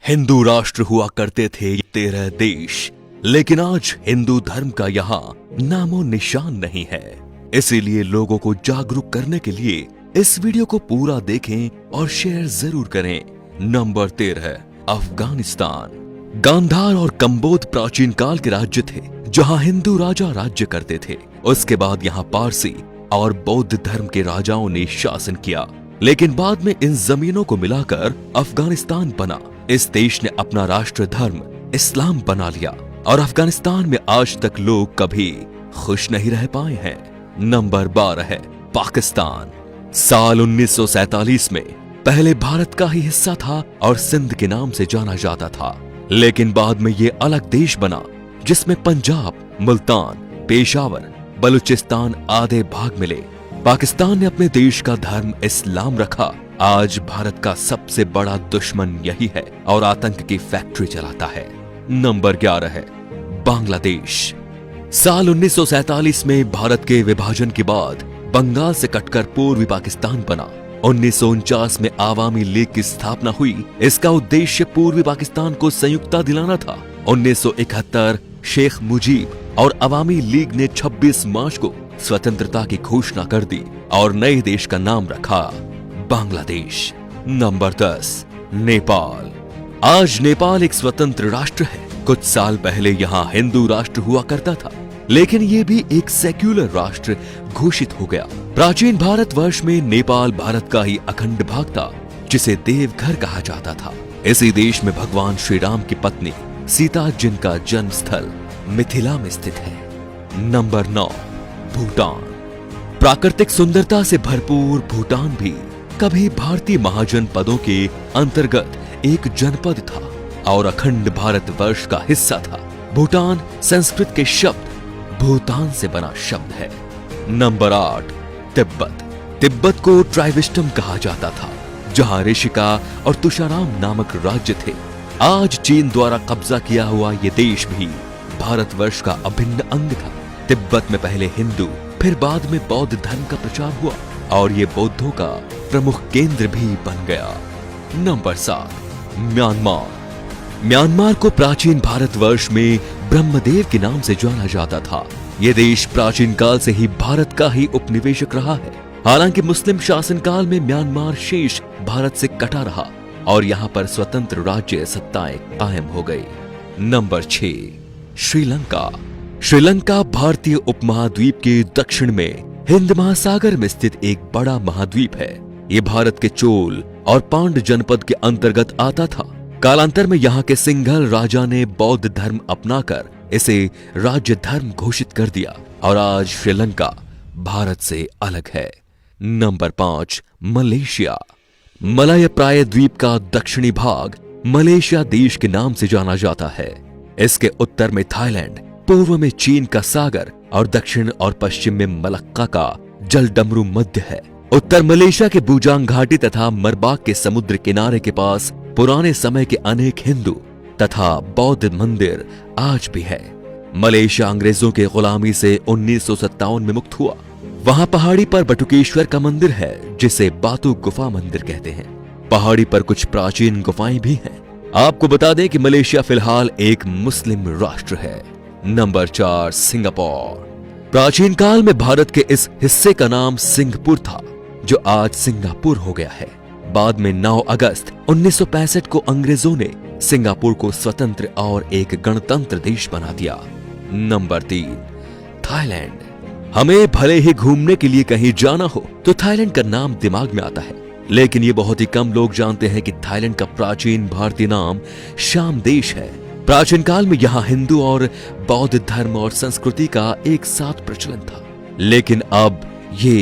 हिंदू राष्ट्र हुआ करते थे 13 देश, लेकिन आज हिंदू धर्म का यहाँ नामो निशान नहीं है। इसीलिए लोगों को जागरूक करने के लिए इस वीडियो को पूरा देखें और शेयर जरूर करें। नंबर 13, अफगानिस्तान। गांधार और कंबोध प्राचीन काल के राज्य थे जहां हिंदू राजा राज्य करते थे। उसके बाद यहां पारसी और बौद्ध धर्म के राजाओं ने शासन किया, लेकिन बाद में इन जमीनों को मिलाकर अफगानिस्तान बना। इस देश ने अपना राष्ट्र धर्म इस्लाम बना लिया और अफगानिस्तान में आज तक लोग कभी खुश नहीं रह पाए हैं। नंबर 12 है पाकिस्तान। साल 1947 में पहले भारत का ही हिस्सा था और सिंध के नाम से जाना जाता था, लेकिन बाद में ये अलग देश बना जिसमें पंजाब, मुल्तान, पेशावर, बलूचिस्तान आदि भाग मिले। पाकिस्तान ने अपने देश का धर्म इस्लाम रखा। आज भारत का सबसे बड़ा दुश्मन यही है और आतंक की फैक्ट्री चलाता है। नंबर 11 है बांग्लादेश। साल 1947 में भारत के विभाजन के बाद बंगाल से कटकर पूर्वी पाकिस्तान बना। 1949 में आवामी लीग की स्थापना हुई। इसका उद्देश्य पूर्वी पाकिस्तान को संयुक्ता दिलाना था। 1971 शेख मुजीब और अवामी लीग ने 26 मार्च को स्वतंत्रता की घोषणा कर दी और नए देश का नाम रखा बांग्लादेश। नंबर 10, नेपाल। आज नेपाल एक स्वतंत्र राष्ट्र है। कुछ साल पहले यहाँ हिंदू राष्ट्र हुआ करता था, लेकिन ये भी एक सेक्युलर राष्ट्र घोषित हो गया। प्राचीन भारतवर्ष में नेपाल भारत का ही अखंड भाग था, जिसे देवघर कहा जाता था। इसी देश में भगवान श्री राम की पत्नी सीता, जिनका जन्म स्थल मिथिला में स्थित है। नंबर 9, भूटान। प्राकृतिक सुंदरता से भरपूर भूटान भी कभी भारतीय महाजनपदों के अंतर्गत एक जनपद था और अखंड भारतवर्ष का हिस्सा था। भूटान संस्कृत के शब्द भूतान से बना शब्द है। नंबर 8, तिब्बत। तिब्बत को ट्राइविस्टम कहा जाता था, जहां ऋषिका और तुषाराम नामक राज्य थे। आज चीन द्वारा कब्जा किया हुआ ये देश भी भारतवर्ष का अभिन्न अंग था। तिब्बत में पहले हिंदू, फिर बाद में बौद्ध धर्म का प्रचार हुआ और ये बौद्धों का प्रमुख केंद्र भी बन गया। Number 7, Myanmar. म्यांमार को प्राचीन भारतवर्ष में ब्रह्मदेव के नाम से जाना जाता था। यह देश प्राचीन काल से ही भारत का ही उपनिवेशक रहा है। हालांकि मुस्लिम शासनकाल में म्यांमार शेष भारत से कटा रहा और यहाँ पर स्वतंत्र राज्य सत्ताएं कायम हो गई। नंबर 6, श्रीलंका। श्रीलंका भारतीय उपमहाद्वीप के दक्षिण में हिंद महासागर में स्थित एक बड़ा महाद्वीप है। ये भारत के चोल और पांड्य जनपद के अंतर्गत आता था। कालांतर में यहाँ के सिंघल राजा ने बौद्ध धर्म अपनाकर इसे राज्य धर्म घोषित कर दिया और आज श्रीलंका भारत से अलग है। Number 5, Malaysia. मलय प्राय द्वीप का दक्षिणी भाग मलेशिया देश के नाम से जाना जाता है। इसके उत्तर में थाईलैंड, पूर्व में चीन का सागर और दक्षिण और पश्चिम में मलक्का का जलडमरू मध्य है। उत्तर मलेशिया के बुजांग घाटी तथा मरबाक के समुद्र किनारे के पास पुराने समय के अनेक हिंदू तथा बौद्ध मंदिर आज भी है। मलेशिया अंग्रेजों के गुलामी से 1957 में मुक्त हुआ। वहां पहाड़ी पर बटुकेश्वर का मंदिर है, जिसे बातू गुफा मंदिर कहते हैं। पहाड़ी पर कुछ प्राचीन गुफाएं भी हैं। आपको बता दें कि मलेशिया फिलहाल एक मुस्लिम राष्ट्र है। Number 4, Singapore. प्राचीन काल में भारत के इस हिस्से का नाम सिंहपुर था, जो आज सिंगापुर हो गया है। बाद में 9 अगस्त 1965 को अंग्रेजों ने सिंगापुर को स्वतंत्र और एक गणतंत्र देश बना दिया। Number 3, Thailand. हमें भले ही घूमने के लिए कहीं जाना हो तो थाईलैंड का नाम दिमाग में आता है, लेकिन ये बहुत ही कम लोग जानते हैं कि थाईलैंड का प्राचीन भारतीय नाम शाम देश है। प्राचीन काल में यहाँ हिंदू और बौद्ध धर्म और संस्कृति का एक साथ प्रचलन था, लेकिन अब ये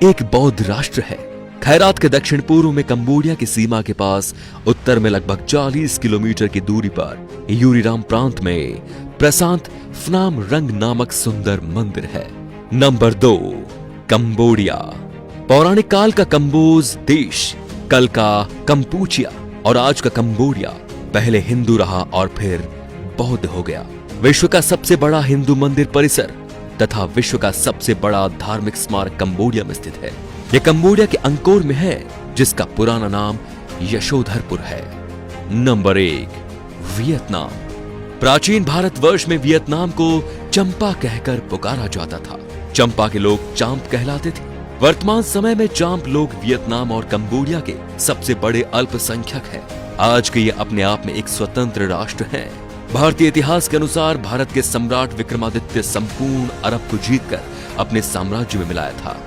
एक बौद्ध राष्ट्र है। खैरात के दक्षिण पूर्व में कंबोडिया की सीमा के पास उत्तर में लगभग 40 किलोमीटर की दूरी पर यूरीराम प्रांत में प्रशांत फनाम रंग नामक सुंदर मंदिर है। Number 2, Cambodia. पौराणिक काल का कंबोज देश, कल का कंपूचिया और आज का कंबोडिया पहले हिंदू रहा और फिर बौद्ध हो गया। विश्व का सबसे बड़ा हिंदू मंदिर परिसर तथा विश्व का सबसे बड़ा धार्मिक स्मारक कंबोडिया में स्थित है। यह कंबोडिया के अंकोर में है, जिसका पुराना नाम यशोधरपुर है। Number 1, Vietnam. प्राचीन भारतवर्ष में वियतनाम को चंपा कहकर पुकारा जाता था। चंपा के लोग चांप कहलाते थे। वर्तमान समय में चांप लोग वियतनाम और कंबोडिया के सबसे बड़े अल्पसंख्यक हैं। आज के ये अपने आप में एक स्वतंत्र राष्ट्र हैं। भारतीय इतिहास के अनुसार भारत के सम्राट विक्रमादित्य संपूर्ण अरब को जीतकर अपने साम्राज्य में मिलाया था।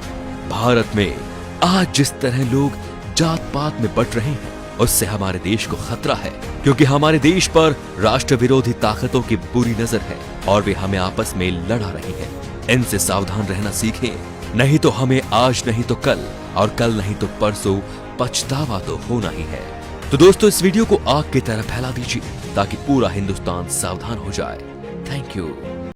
भारत में आज जिस तरह लोग जात पात में बट रहे हैं, उससे हमारे देश को खतरा है, क्योंकि हमारे देश पर राष्ट्र विरोधी ताकतों की बुरी नजर है और वे हमें आपस में लड़ा रही हैं। इनसे सावधान रहना सीखें, नहीं तो हमें आज नहीं तो कल और कल नहीं तो परसों पछतावा तो होना ही है। तो दोस्तों, इस वीडियो को आग की तरह फैला दीजिए ताकि पूरा हिंदुस्तान सावधान हो जाए। Thank you.